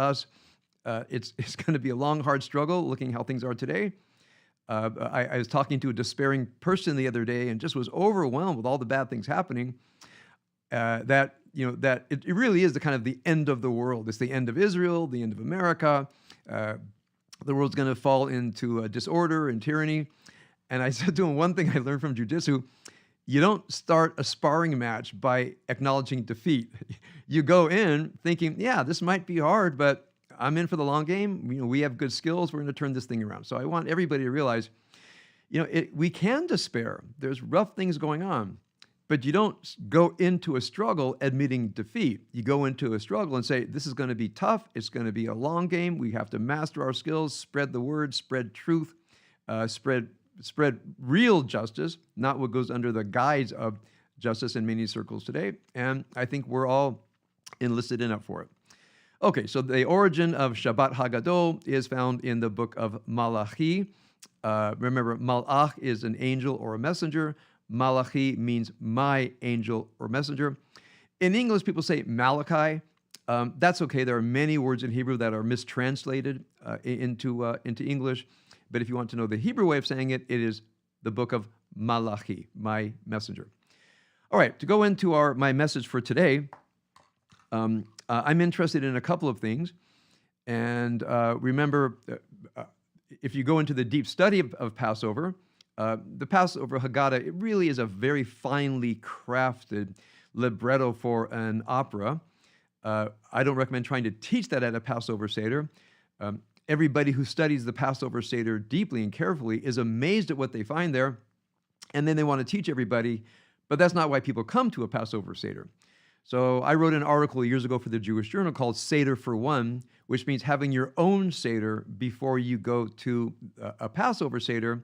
us. It's going to be a long, hard struggle looking how things are today. I was talking to a despairing person the other day and just was overwhelmed with all the bad things happening. That it really is the kind of the end of the world. It's the end of Israel, the end of America. The world's going to fall into disorder and tyranny. And I said to him, one thing I learned from jiu-jitsu, you don't start a sparring match by acknowledging defeat. You go in thinking, yeah, this might be hard, but I'm in for the long game. We have good skills. We're going to turn this thing around. So I want everybody to realize, we can despair. There's rough things going on, but you don't go into a struggle admitting defeat. You go into a struggle and say, this is going to be tough. It's going to be a long game. We have to master our skills, spread the word, spread truth, spread real justice, not what goes under the guise of justice in many circles today. And I think we're all enlisted and up for it. Okay, so the origin of Shabbat Hagadol is found in the book of Malachi. Remember, Malach is an angel or a messenger. Malachi means my angel or messenger. In English, people say Malachi. That's okay. There are many words in Hebrew that are mistranslated into English. But if you want to know the Hebrew way of saying it, it is the book of Malachi, my messenger. All right, to go into my message for today, I'm interested in a couple of things. And remember, if you go into the deep study of Passover, the Passover Haggadah, it really is a very finely crafted libretto for an opera. I don't recommend trying to teach that at a Passover Seder. Everybody who studies the Passover Seder deeply and carefully is amazed at what they find there, and then they want to teach everybody, but that's not why people come to a Passover Seder. So I wrote an article years ago for the Jewish Journal called Seder for One, which means having your own Seder before you go to a Passover Seder,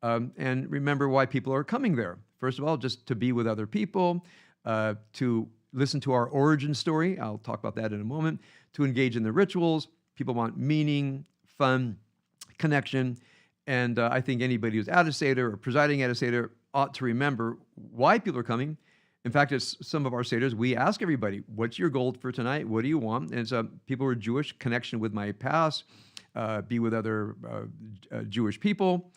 and remember why people are coming there. First of all, just to be with other people, to listen to our origin story. I'll talk about that in a moment. To engage in the rituals. People want meaning, fun, connection. And I think anybody who's at a Seder or presiding at a Seder ought to remember why people are coming. In fact, at some of our Seders, we ask everybody, what's your goal for tonight? What do you want? And it's people who are Jewish, connection with my past, be with other Jewish people,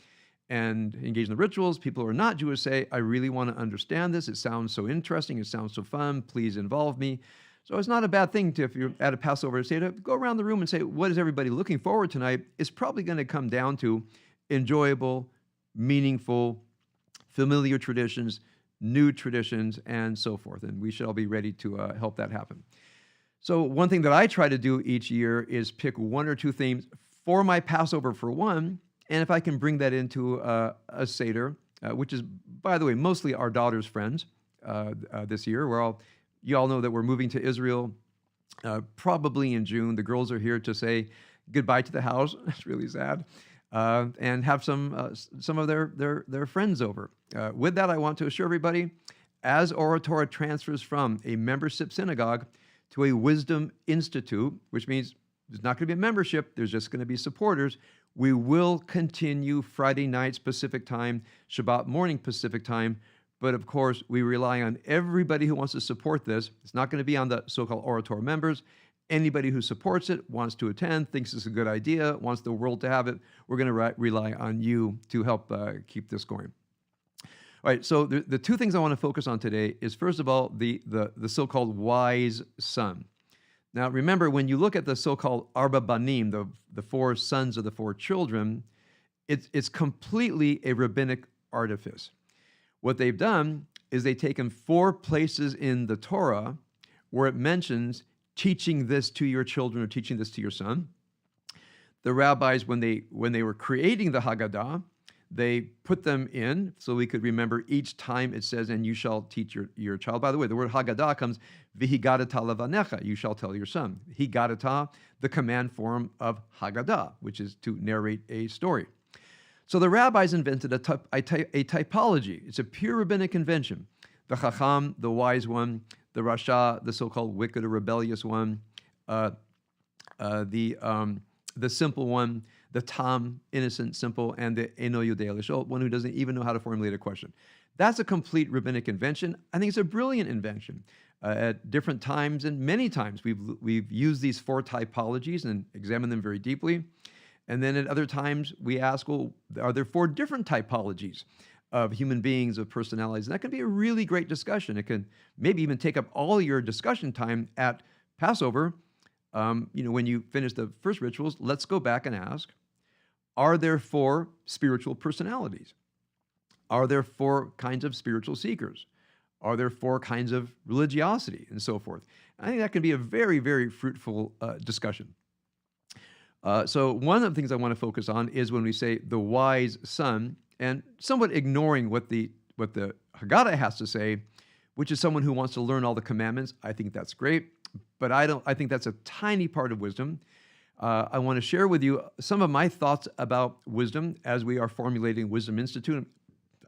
and engage in the rituals. People who are not Jewish say, I really want to understand this. It sounds so interesting. It sounds so fun. Please involve me. So it's not a bad thing if you're at a Passover Seder, go around the room and say, what is everybody looking forward to tonight? It's probably going to come down to enjoyable, meaningful, familiar traditions, new traditions, and so forth. And we should all be ready to help that happen. So one thing that I try to do each year is pick one or two themes for my Passover for one, and if I can bring that into a Seder, which is, by the way, mostly our daughter's friends this year. You all know that we're moving to Israel probably in June. The girls are here to say goodbye to the house. It's really sad. And have some of their friends over. With that, I want to assure everybody, as Oratora transfers from a membership synagogue to a wisdom institute, which means there's not going to be a membership, there's just going to be supporters, we will continue Friday nights Pacific time, Shabbat morning Pacific time. But of course, we rely on everybody who wants to support this. It's not going to be on the so-called Orator members. Anybody who supports it, wants to attend, thinks it's a good idea, wants the world to have it, we're going to rely on you to help keep this going. All right, so the two things I want to focus on today is, first of all, the so-called wise son. Now, remember, when you look at the so-called Arba Banim, the four sons of the four children, it's completely a rabbinic artifice. What they've done is they've taken 4 places in the Torah where it mentions teaching this to your children or teaching this to your son. The rabbis, when they were creating the Haggadah, they put them in so we could remember each time it says, and you shall teach your child. By the way, the word Haggadah comes, Vihigadata levanecha, you shall tell your son. Higadata, the command form of Haggadah, which is to narrate a story. So the rabbis invented a typology. It's a pure rabbinic invention. The Chacham, the wise one, the Rasha, the so-called wicked or rebellious one, the simple one, the Tam, innocent, simple, and the Eno Yodei Lishol, one who doesn't even know how to formulate a question. That's a complete rabbinic invention. I think it's a brilliant invention. At different times and many times, we've used these four typologies and examined them very deeply. And then at other times, we ask, well, are there four different typologies of human beings, of personalities? And that can be a really great discussion. It can maybe even take up all your discussion time at Passover. When you finish the first rituals, let's go back and ask, are there four spiritual personalities? Are there four kinds of spiritual seekers? Are there four kinds of religiosity, and so forth? I think that can be a very, very fruitful discussion. So one of the things I want to focus on is when we say the wise son, and somewhat ignoring what the Haggadah has to say, which is someone who wants to learn all the commandments. I think that's great, but I think that's a tiny part of wisdom. I want to share with you some of my thoughts about wisdom as we are formulating Wisdom Institute.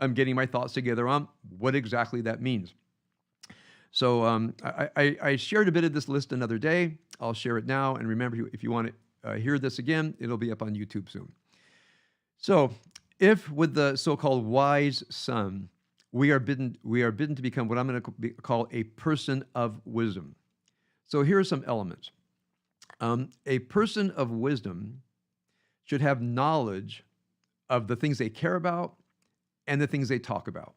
I'm getting my thoughts together on what exactly that means. So I shared a bit of this list another day. I'll share it now. And remember, if you want to hear this again, it'll be up on YouTube soon. So if with the so-called wise son, we are bidden to become what I'm going to call a person of wisdom. So here are some elements. A person of wisdom should have knowledge of the things they care about and the things they talk about.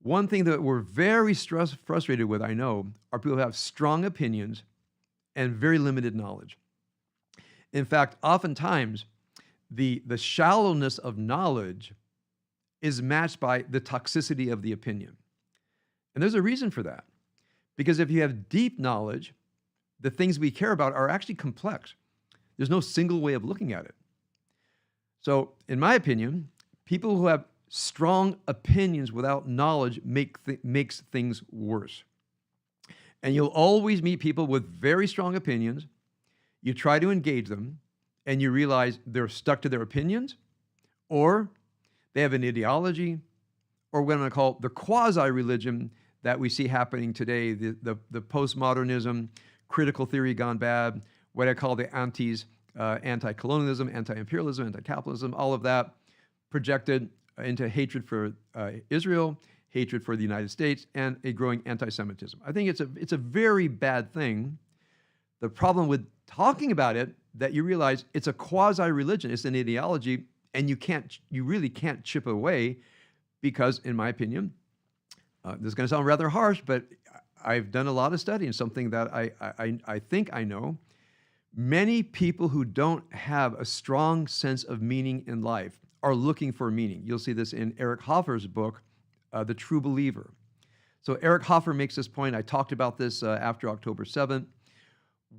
One thing that we're very frustrated with, I know, are people who have strong opinions and very limited knowledge. In fact, oftentimes, the shallowness of knowledge is matched by the toxicity of the opinion. And there's a reason for that. Because if you have deep knowledge, the things we care about are actually complex. There's no single way of looking at it. So, in my opinion, people who have strong opinions without knowledge makes things worse. And you'll always meet people with very strong opinions. You try to engage them, and you realize they're stuck to their opinions, or they have an ideology, or what I'm going to call the quasi-religion that we see happening today, the postmodernism, critical theory gone bad, what I call the anti-colonialism, anti-imperialism, anti-capitalism, all of that projected into hatred for Israel, hatred for the United States, and a growing anti-Semitism. I think it's a very bad thing. The problem with talking about it, that you realize it's a quasi-religion, it's an ideology, and you really can't chip away because, in my opinion, this is going to sound rather harsh, but I've done a lot of study and something that I think I know. Many people who don't have a strong sense of meaning in life are looking for meaning. You'll see this in Eric Hoffer's book, The True Believer. So Eric Hoffer makes this point. I talked about this after October 7th.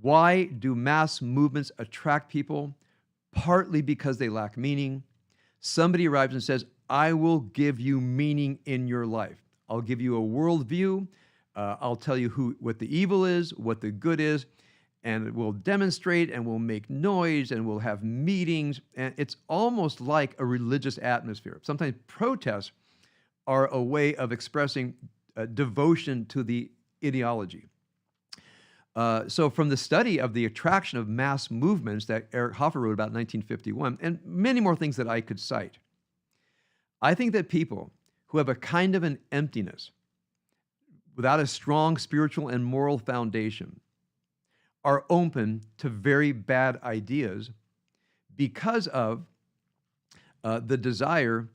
Why do mass movements attract people? Partly because they lack meaning. Somebody arrives and says, I will give you meaning in your life. I'll give you a worldview. I'll tell you what the evil is, what the good is, and we'll demonstrate and we'll make noise and we'll have meetings. And it's almost like a religious atmosphere. Sometimes protests are a way of expressing devotion to the ideology. So from the study of the attraction of mass movements that Eric Hoffer wrote about in 1951, and many more things that I could cite, I think that people who have a kind of an emptiness without a strong spiritual and moral foundation are open to very bad ideas because of the desire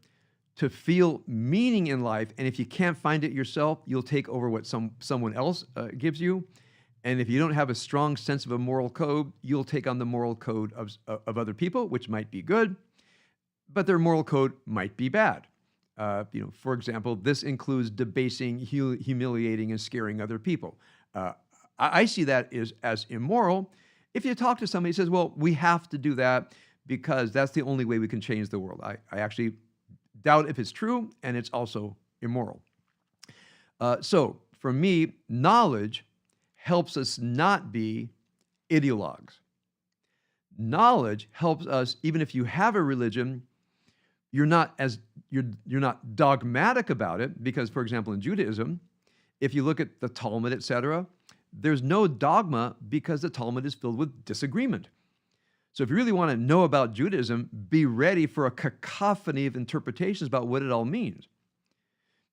to feel meaning in life. And if you can't find it yourself, you'll take over what someone else gives you. And if you don't have a strong sense of a moral code, you'll take on the moral code of other people, which might be good, but their moral code might be bad. For example, this includes debasing, humiliating, and scaring other people. I see that as immoral. If you talk to somebody who says, well, we have to do that because that's the only way we can change the world. I actually doubt if it's true, and it's also immoral. So for me, knowledge helps us not be ideologues. Knowledge helps us, even if you have a religion, you're not dogmatic about it, because, for example, in Judaism, if you look at the Talmud, etc., there's no dogma because the Talmud is filled with disagreement. So if you really want to know about Judaism, be ready for a cacophony of interpretations about what it all means.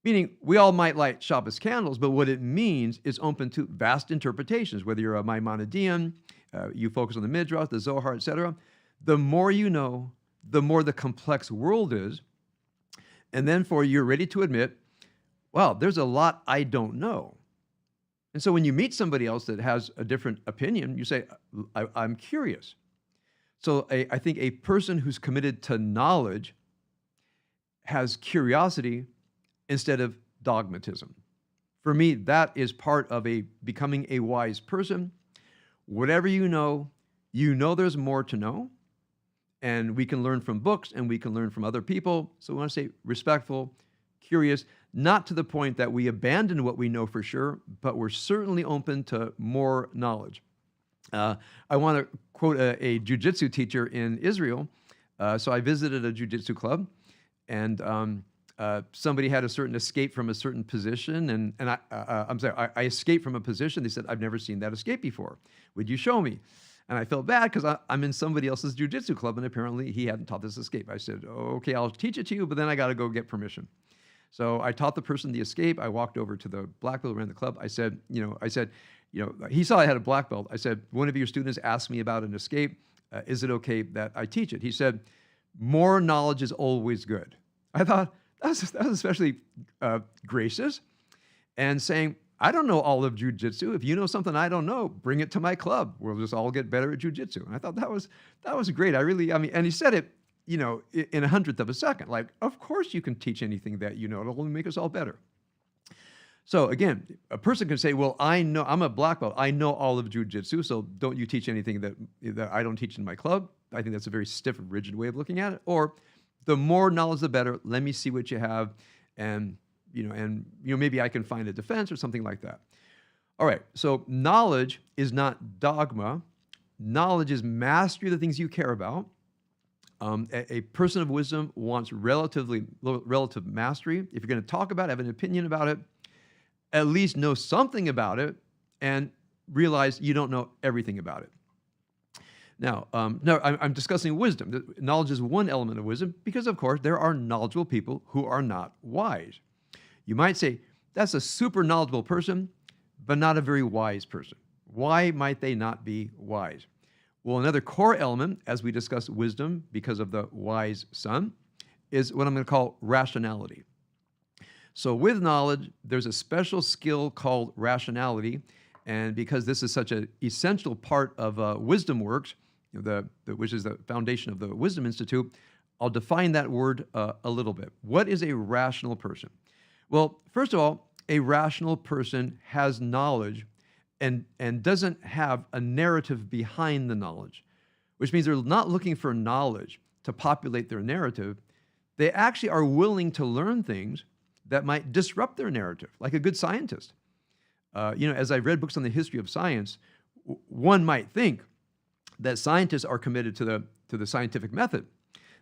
Meaning, we all might light Shabbos candles, but what it means is open to vast interpretations, whether you're a Maimonidean, you focus on the Midrash, the Zohar, etc. The more you know, the more the complex world is, and then you're ready to admit, wow, there's a lot I don't know. And so when you meet somebody else that has a different opinion, you say, I'm curious. So I think a person who's committed to knowledge has curiosity instead of dogmatism. For me, that is part of becoming a wise person. Whatever you know there's more to know, and we can learn from books and we can learn from other people. So we want to say respectful, curious, not to the point that we abandon what we know for sure, but we're certainly open to more knowledge. I want to quote a jiu-jitsu teacher in Israel. So I visited a jiu-jitsu club, and somebody had a certain escape from a certain position, and I escaped from a position. They said, I've never seen that escape before. Would you show me? And I felt bad because I'm in somebody else's jiu-jitsu club, and apparently he hadn't taught this escape. I said, okay, I'll teach it to you, but then I got to go get permission. So I taught the person the escape. I walked over to the black belt around the club. I said, he saw I had a black belt. I said, one of your students asked me about an escape. Is it okay that I teach it? He said, more knowledge is always good. I thought that was especially gracious, and saying, I don't know all of jiu-jitsu. If you know something I don't know, bring it to my club. We'll just all get better at jiu-jitsu. And I thought that was great. And he said it, in 1/100th of a second. Like, of course you can teach anything that you know. It'll only make us all better. So again, a person can say, well, I'm a black belt. I know all of jiu-jitsu, so don't you teach anything that I don't teach in my club. I think that's a very stiff, rigid way of looking at it. Or the more knowledge, the better. Let me see what you have, and maybe I can find a defense or something like that. All right, so knowledge is not dogma. Knowledge is mastery of the things you care about. A person of wisdom wants relative mastery. If you're going to talk about it, have an opinion about it, at least know something about it, and realize you don't know everything about it. Now, I'm discussing wisdom. Knowledge is one element of wisdom because, of course, there are knowledgeable people who are not wise. You might say, that's a super knowledgeable person, but not a very wise person. Why might they not be wise? Well, another core element, as we discuss wisdom because of the wise son, is what I'm going to call rationality. So with knowledge, there's a special skill called rationality, and because this is such an essential part of wisdom works, which is the foundation of the Wisdom Institute, I'll define that word a little bit. What is a rational person? Well, first of all, a rational person has knowledge and doesn't have a narrative behind the knowledge, which means they're not looking for knowledge to populate their narrative. They actually are willing to learn things that might disrupt their narrative, like a good scientist. As I've read books on the history of science, one might think that scientists are committed to the scientific method,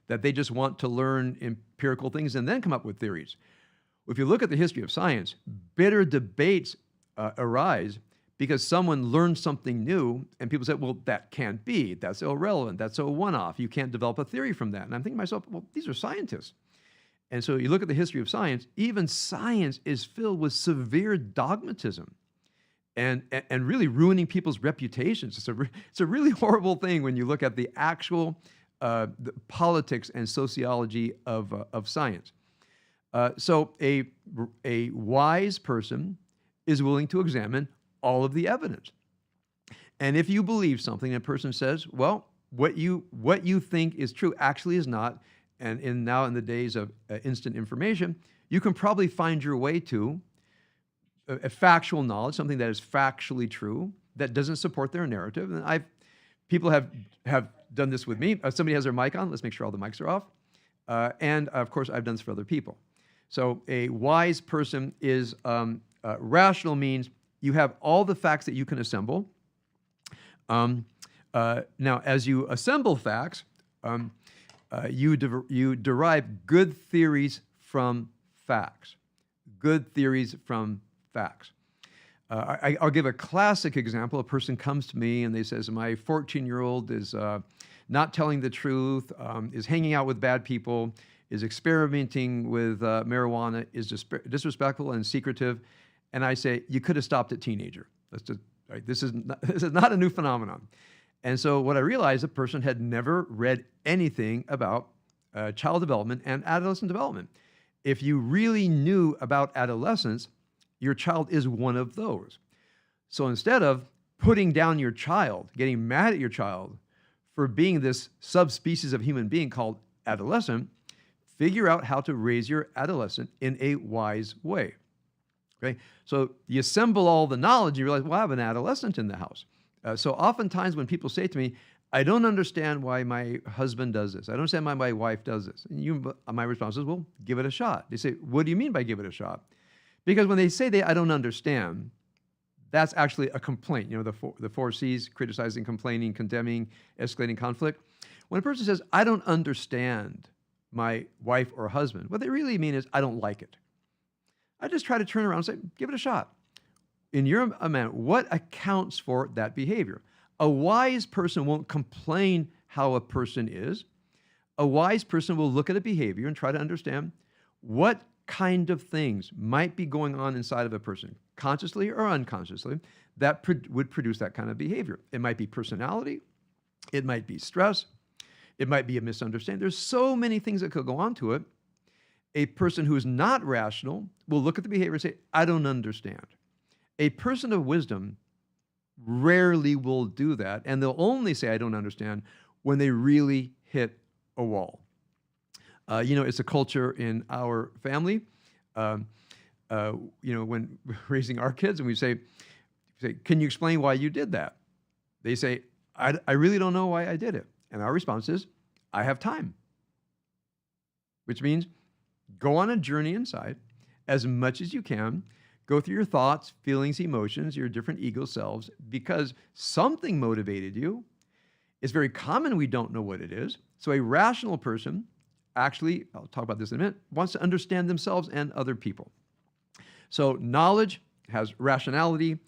that they just want to learn empirical things and then come up with theories. If you look at the history of science, bitter debates arise because someone learned something new and people said, well, that can't be. That's irrelevant. That's a one-off. You can't develop a theory from that. And I'm thinking to myself, well, these are scientists. And so you look at the history of science, even science is filled with severe dogmatism and really ruining people's reputations. It's a really horrible thing when you look at the actual the politics and sociology of science. So a wise person is willing to examine all of the evidence. And if you believe something, a person says, well, what you think is true actually is not, and now in the days of instant information, you can probably find your way to a factual knowledge, something that is factually true, that doesn't support their narrative. And people have done this with me. Somebody has their mic on. Let's make sure all the mics are off. And of course, I've done this for other people. So a wise person is rational, means you have all the facts that you can assemble. Now, as you assemble facts, you derive good theories from facts. Good theories from facts. I'll give a classic example. A person comes to me and they says, my 14-year-old is not telling the truth, is hanging out with bad people, is experimenting with marijuana is disrespectful and secretive. And I say, you could have stopped at teenager. That's just, right? This is not a new phenomenon. And so what I realized, the person had never read anything about child development and adolescent development. If you really knew about adolescence, your child is one of those. So instead of putting down your child, getting mad at your child for being this subspecies of human being called adolescent, figure out how to raise your adolescent in a wise way. Okay, so you assemble all the knowledge, you realize, well, I have an adolescent in the house. So oftentimes when people say to me, I don't understand why my husband does this. I don't understand why my wife does this. And my response is, well, give it a shot. They say, what do you mean by give it a shot? Because when they say I don't understand, that's actually a complaint. You know, the four C's: criticizing, complaining, condemning, escalating conflict. When a person says, I don't understand my wife or husband, what they really mean is, I don't like it. I just try to turn around and say, give it a shot. In your amount, what accounts for that behavior? A wise person won't complain how a person is. A wise person will look at a behavior and try to understand what kind of things might be going on inside of a person, consciously or unconsciously, that would produce that kind of behavior. It might be personality. It might be stress. It might be a misunderstanding. There's so many things that could go on to it. A person who is not rational will look at the behavior and say, I don't understand. A person of wisdom rarely will do that, and they'll only say, I don't understand, when they really hit a wall. You know, it's a culture in our family, you know, when raising our kids, and we say, can you explain why you did that? They say, I really don't know why I did it. And our response is, I have time. Which means go on a journey inside as much as you can. Go through your thoughts, feelings, emotions, your different ego selves, because something motivated you. It's very common we don't know what it is. So a rational person, actually, I'll talk about this in a minute, wants to understand themselves and other people. So knowledge has rationality,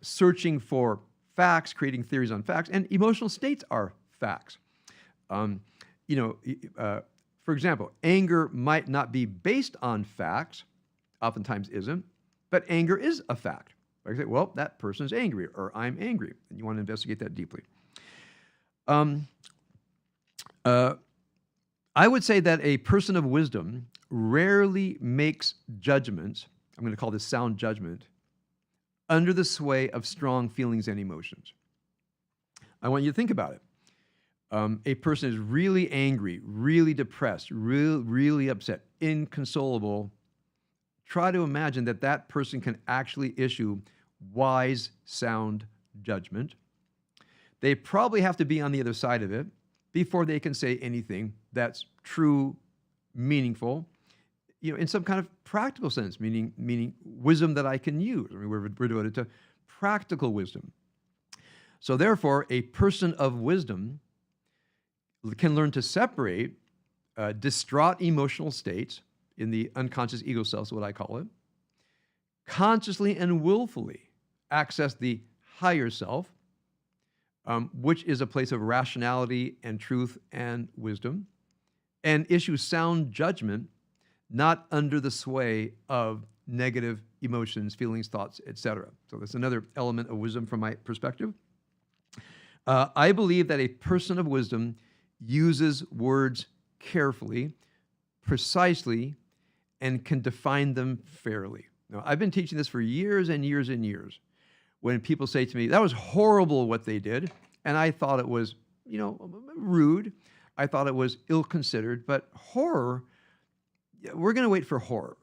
searching for facts, creating theories on facts, and emotional states are facts. You know, for example, anger might not be based on facts, oftentimes isn't, but anger is a fact. Like I say, well, that person's angry, or I'm angry, and you want to investigate that deeply. I would say that a person of wisdom rarely makes judgments, I'm going to call this sound judgment, under the sway of strong feelings and emotions. I want you to think about it. A person is really angry, really depressed, really upset, inconsolable. Try to imagine that that person can actually issue wise, sound judgment. They probably have to be on the other side of it before they can say anything that's true, meaningful, you know, in some kind of practical sense, meaning wisdom that I can use. I mean, we're devoted to practical wisdom. So therefore, a person of wisdom can learn to separate distraught emotional states in the unconscious ego self, is what I call it, consciously and willfully access the higher self, which is a place of rationality and truth and wisdom, and issue sound judgment, not under the sway of negative emotions, feelings, thoughts, etc. So that's another element of wisdom from my perspective. I believe that a person of wisdom uses words carefully, precisely, and can define them fairly. Now, I've been teaching this for years and years and years. When people say to me, that was horrible what they did, and I thought it was, you know, rude, I thought it was ill-considered, but horror, we're going to wait for horror.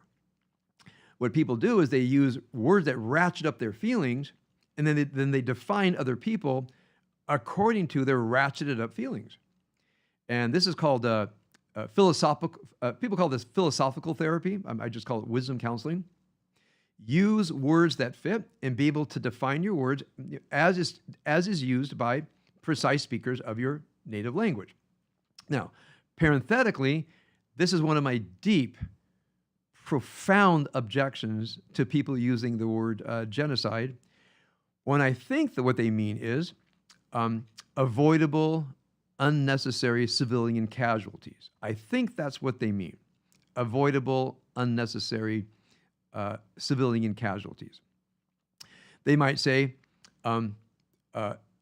What people do is they use words that ratchet up their feelings, and then they define other people according to their ratcheted up feelings. And this is called philosophical, people call this philosophical therapy. I just call it wisdom counseling. Use words that fit and be able to define your words as is used by precise speakers of your native language. Now, parenthetically, this is one of my deep, profound objections to people using the word genocide, when I think that what they mean is avoidable, unnecessary civilian casualties. I think that's what they mean. Avoidable, unnecessary civilian casualties. They might say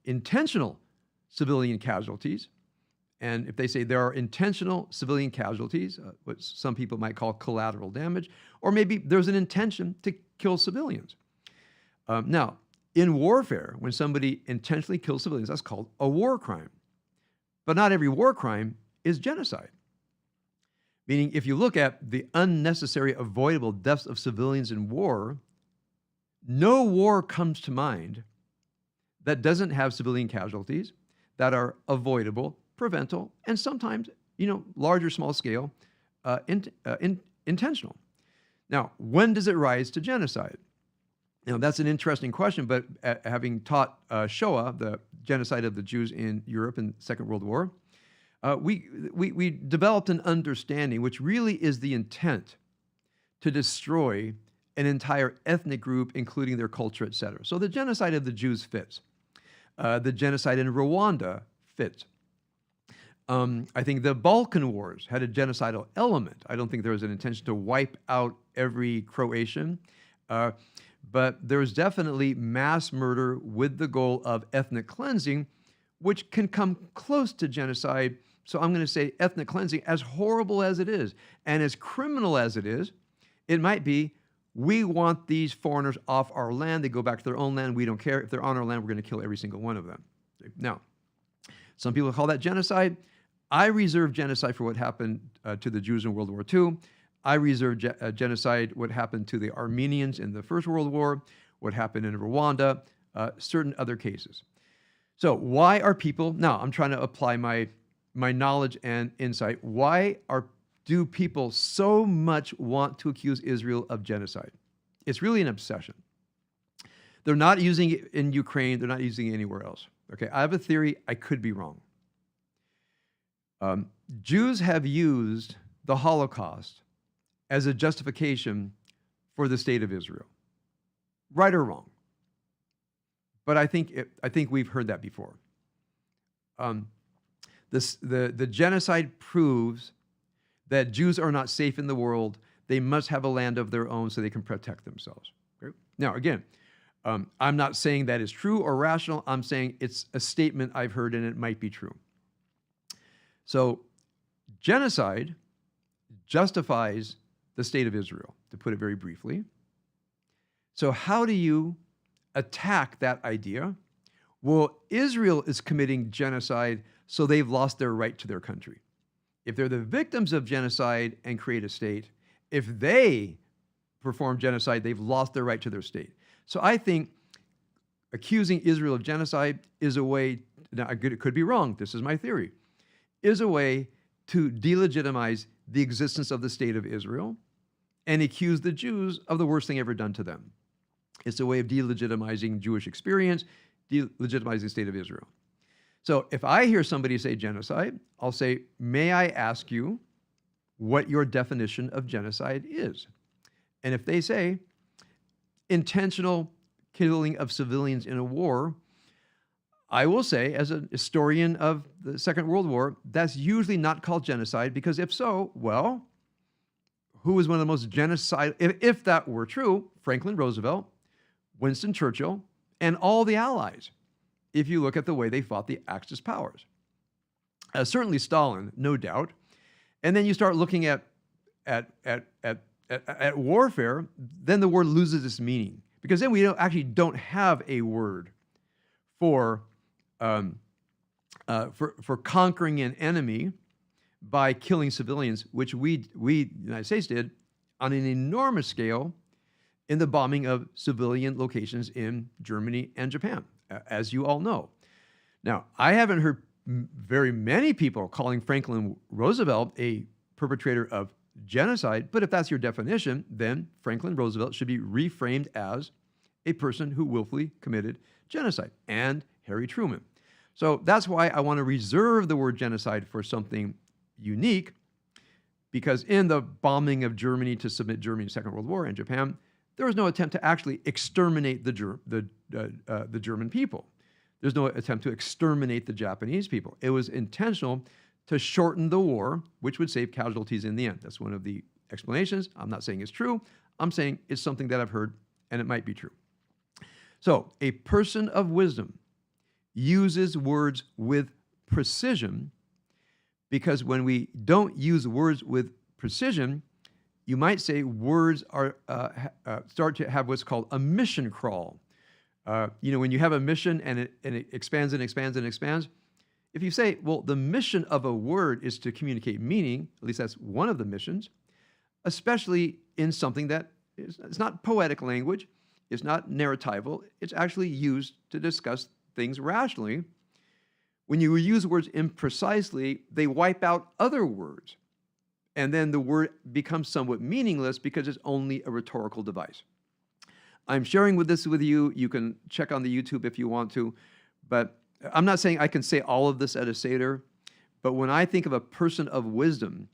intentional civilian casualties. And if they say there are intentional civilian casualties, what some people might call collateral damage, or maybe there's an intention to kill civilians. Now, in warfare, when somebody intentionally kills civilians, that's called a war crime. But not every war crime is genocide. Meaning, if you look at the unnecessary, avoidable deaths of civilians in war, no war comes to mind that doesn't have civilian casualties that are avoidable, preventable, and sometimes, larger, small scale, intentional. Now, when does it rise to genocide? That's an interesting question, but having taught Shoah, the genocide of the Jews in Europe in the Second World War, we developed an understanding, which really is the intent to destroy an entire ethnic group, including their culture, etc. So the genocide of the Jews fits. The genocide in Rwanda fits. I think the Balkan Wars had a genocidal element. I don't think there was an intention to wipe out every Croatian, but there's definitely mass murder with the goal of ethnic cleansing, which can come close to genocide. So I'm going to say ethnic cleansing, as horrible as it is, and as criminal as it is, it might be, we want these foreigners off our land. They go back to their own land. We don't care. If they're on our land, we're going to kill every single one of them. Now, some people call that genocide. I reserve genocide for what happened to the Jews in World War II. I reserve genocide, what happened to the Armenians in the First World War, what happened in Rwanda, certain other cases. So why are people, now I'm trying to apply my knowledge and insight, do people so much want to accuse Israel of genocide? It's really an obsession. They're not using it in Ukraine. They're not using it anywhere else. Okay, I have a theory. I could be wrong. Jews have used the Holocaust as a justification for the state of Israel, right or wrong. But I think we've heard that before. The genocide proves that Jews are not safe in the world. They must have a land of their own so they can protect themselves. Okay? Now, again, I'm not saying that is true or rational. I'm saying it's a statement I've heard and it might be true. So genocide justifies the state of Israel, to put it very briefly. So how do you attack that idea? Well, Israel is committing genocide, so they've lost their right to their country. If they're the victims of genocide and create a state, if they perform genocide, they've lost their right to their state. So I think accusing Israel of genocide is a way, now it could be wrong, this is my theory, is a way to delegitimize the existence of the state of Israel and accuse the Jews of the worst thing ever done to them. It's a way of delegitimizing Jewish experience, delegitimizing the state of Israel. So if I hear somebody say genocide, I'll say, may I ask you what your definition of genocide is? And if they say intentional killing of civilians in a war, I will say, as a historian of the Second World War, that's usually not called genocide, because if so, well, who was one of the most genocidal, if that were true, Franklin Roosevelt, Winston Churchill, and all the Allies, if you look at the way they fought the Axis powers. Certainly Stalin, no doubt. And then you start looking at warfare, then the word loses its meaning, because then we actually don't have a word for conquering an enemy by killing civilians, which we the United States did on an enormous scale in the bombing of civilian locations in Germany and Japan, as you all know. Now, I haven't heard very many people calling Franklin Roosevelt a perpetrator of genocide, but if that's your definition, then Franklin Roosevelt should be reframed as a person who willfully committed genocide, and Harry Truman. So that's why I want to reserve the word genocide for something unique, because in the bombing of Germany to submit Germany to the Second World War and Japan, there was no attempt to actually exterminate the German people. There's no attempt to exterminate the Japanese people. It was intentional to shorten the war, which would save casualties in the end. That's one of the explanations. I'm not saying it's true. I'm saying it's something that I've heard, and it might be true. So a person of wisdom uses words with precision, because when we don't use words with precision, you might say words are start to have what's called a mission crawl. When you have a mission and it expands and expands and expands, if you say, well, the mission of a word is to communicate meaning, at least that's one of the missions, especially in something that it's not poetic language, it's not narratival, it's actually used to discuss things rationally. When you use words imprecisely, they wipe out other words. And then the word becomes somewhat meaningless because it's only a rhetorical device. I'm sharing this with you. You can check on the YouTube if you want to. But I'm not saying I can say all of this at a Seder. But when I think of a person of wisdom,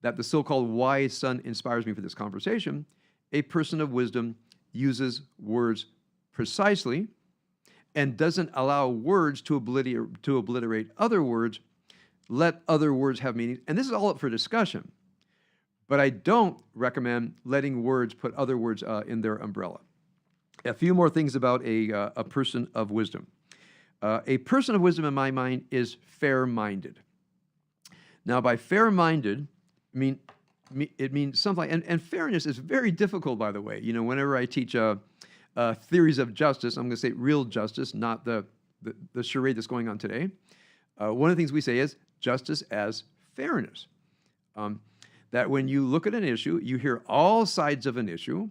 that the so-called wise son inspires me for this conversation, a person of wisdom uses words precisely and doesn't allow words to obliterate other words, let other words have meaning. And this is all up for discussion. But I don't recommend letting words put other words in their umbrella. A few more things about a person of wisdom. A person of wisdom, in my mind, is fair-minded. Now, by fair-minded, it means something, and fairness is very difficult, by the way. Whenever I teach theories of justice, I'm going to say real justice, not the charade that's going on today. One of the things we say is justice as fairness. That when you look at an issue, you hear all sides of an issue,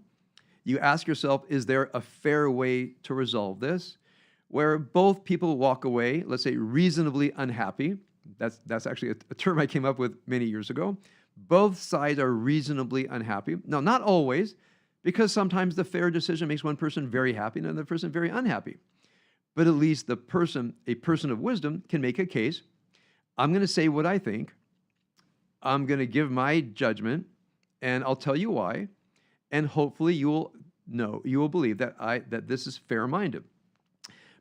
you ask yourself, is there a fair way to resolve this? Where both people walk away, let's say reasonably unhappy. That's actually a term I came up with many years ago. Both sides are reasonably unhappy. Now, not always, because sometimes the fair decision makes one person very happy and another person very unhappy. But at least a person of wisdom can make a case. I'm going to say what I think. I'm going to give my judgment, and I'll tell you why, and hopefully you will believe that this is fair-minded.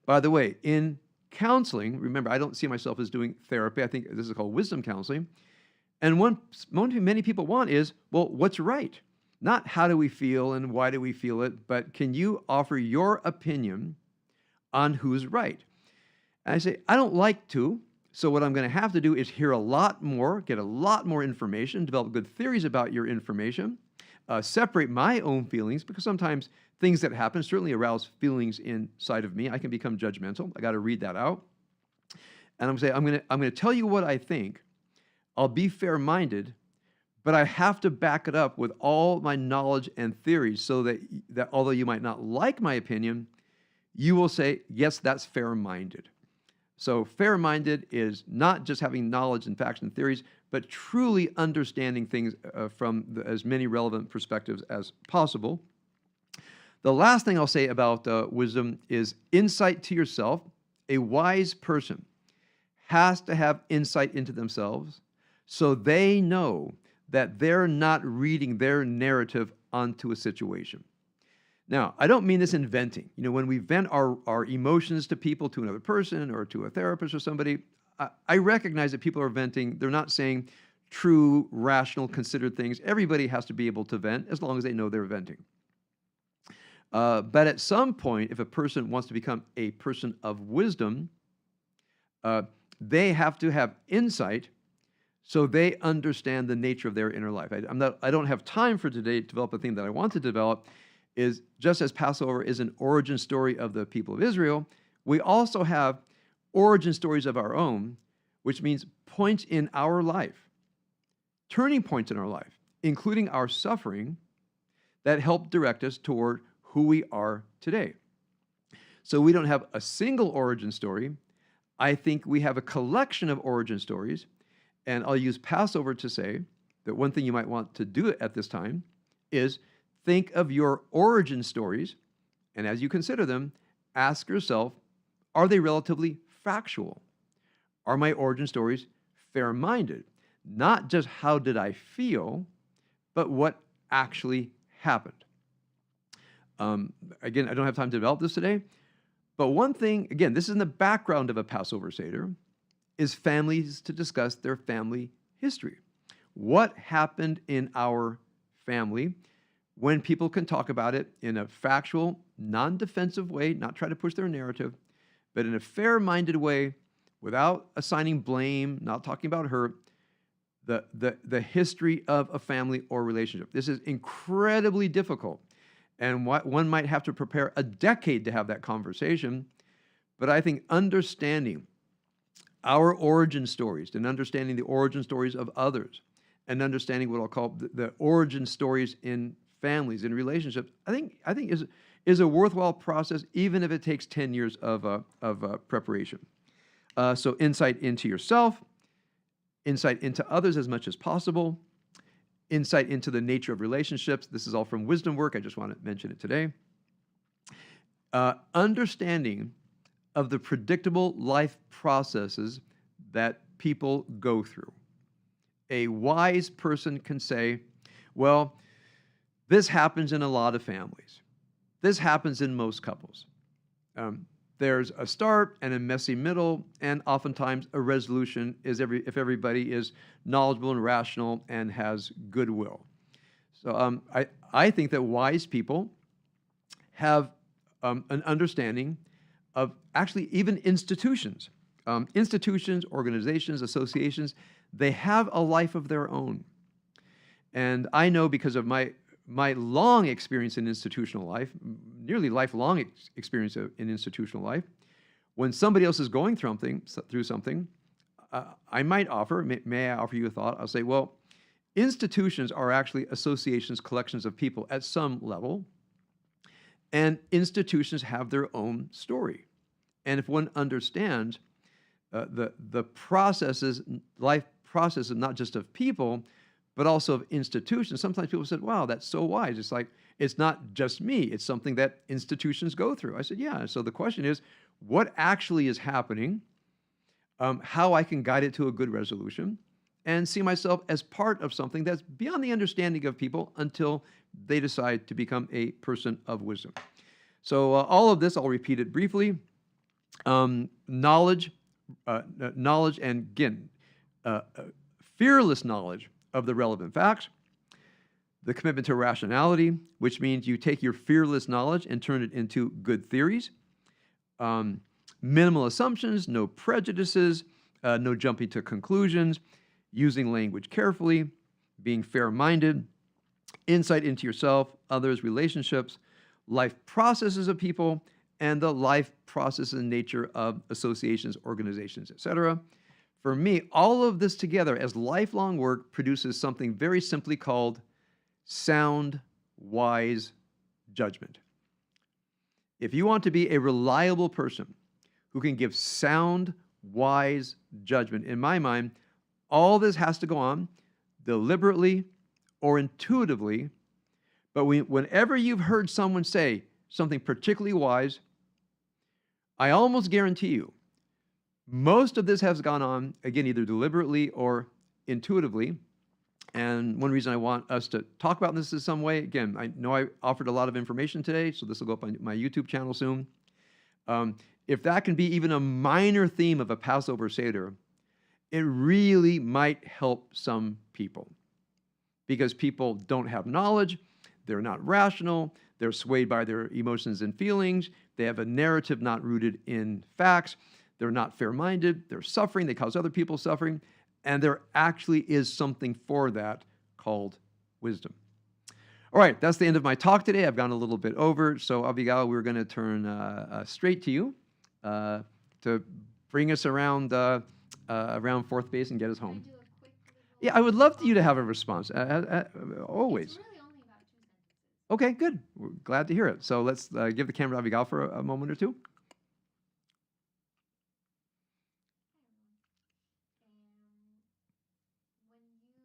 By the way, in counseling, remember, I don't see myself as doing therapy. I think this is called wisdom counseling. And one thing many people want is, well, what's right? Not how do we feel and why do we feel it, but can you offer your opinion on who's right? And I say, I don't like to. So what I'm going to have to do is hear a lot more, get a lot more information, develop good theories about your information, separate my own feelings, because sometimes things that happen certainly arouse feelings inside of me. I can become judgmental. I got to read that out. And I'm going to say, I'm going to tell you what I think. I'll be fair-minded, but I have to back it up with all my knowledge and theories so that although you might not like my opinion, you will say, yes, that's fair-minded. So fair-minded is not just having knowledge and facts and theories, but truly understanding things from as many relevant perspectives as possible. The last thing I'll say about wisdom is insight to yourself. A wise person has to have insight into themselves so they know that they're not reading their narrative onto a situation. Now, I don't mean this in venting. When we vent our emotions to people, to another person or to a therapist or somebody, I recognize that people are venting. They're not saying true, rational, considered things. Everybody has to be able to vent as long as they know they're venting. But at some point, if a person wants to become a person of wisdom, they have to have insight so they understand the nature of their inner life. I don't have time for today to develop a theme that I want to develop. Is just as Passover is an origin story of the people of Israel, we also have origin stories of our own, which means points in our life, turning points in our life, including our suffering, that help direct us toward who we are today. So we don't have a single origin story. I think we have a collection of origin stories, and I'll use Passover to say that one thing you might want to do at this time is think of your origin stories, and as you consider them, ask yourself, are they relatively factual? Are my origin stories fair-minded? Not just how did I feel, but what actually happened. Again, I don't have time to develop this today, But one thing, again, this is in the background of a Passover Seder, is families to discuss their family history. What happened in our family when people can talk about it in a factual, non-defensive way, not try to push their narrative, but in a fair-minded way, without assigning blame, not talking about hurt, the history of a family or relationship. This is incredibly difficult. And one might have to prepare a decade to have that conversation. But I think understanding our origin stories and understanding the origin stories of others and understanding what I'll call the origin stories in families and relationships, I think is a worthwhile process, even if it takes 10 years of preparation. So insight into yourself, insight into others as much as possible, insight into the nature of relationships. This is all from wisdom work. I just want to mention it today. Understanding of the predictable life processes that people go through. A wise person can say, well, this happens in a lot of families. This happens in most couples. There's a start and a messy middle, and oftentimes a resolution if everybody is knowledgeable and rational and has goodwill. So I think that wise people have an understanding of actually even institutions. Institutions, organizations, associations, they have a life of their own. And I know because of my long experience in institutional life, nearly lifelong experience in institutional life, when somebody else is going through something, I might offer, may I offer you a thought? I'll say, well, institutions are actually associations, collections of people at some level, and institutions have their own story. And if one understands the processes, life processes, not just of people, but also of institutions. Sometimes people said, wow, that's so wise. It's like, it's not just me. It's something that institutions go through. I said, yeah. So the question is, what actually is happening, how I can guide it to a good resolution, and see myself as part of something that's beyond the understanding of people until they decide to become a person of wisdom. So all of this, I'll repeat it briefly. Knowledge, and again, fearless knowledge of the relevant facts, the commitment to rationality, which means you take your fearless knowledge and turn it into good theories, minimal assumptions, no prejudices, no jumping to conclusions, using language carefully, being fair-minded, insight into yourself, others, relationships, life processes of people, and the life process and nature of associations, organizations, etc. For me, all of this together as lifelong work produces something very simply called sound, wise judgment. If you want to be a reliable person who can give sound, wise judgment, in my mind, all this has to go on deliberately or intuitively. But whenever you've heard someone say something particularly wise, I almost guarantee you, most of this has gone on, again, either deliberately or intuitively. And one reason I want us to talk about this in some way, again, I know I offered a lot of information today, so this will go up on my YouTube channel soon. If that can be even a minor theme of a Passover Seder, it really might help some people. Because people don't have knowledge, they're not rational, they're swayed by their emotions and feelings, they have a narrative not rooted in facts, they're not fair-minded, they're suffering, they cause other people suffering, and there actually is something for that called wisdom. All right, that's the end of my talk today. I've gone a little bit over, so Abigail, we're going to turn straight to you to bring us around fourth base and get us home. Yeah, I would love you to have a response, always. It's really only about 2 sentences. Okay, good. We're glad to hear it. So let's give the camera to Abigail for a moment or two. When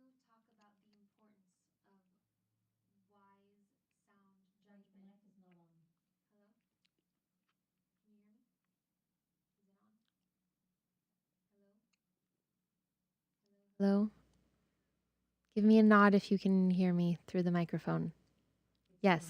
you talk about the importance of wise, sound judgment. The mic is not on. Hello? Can you hear me? Is it on? Hello? Hello? Give me a nod if you can hear me through the microphone. Yes.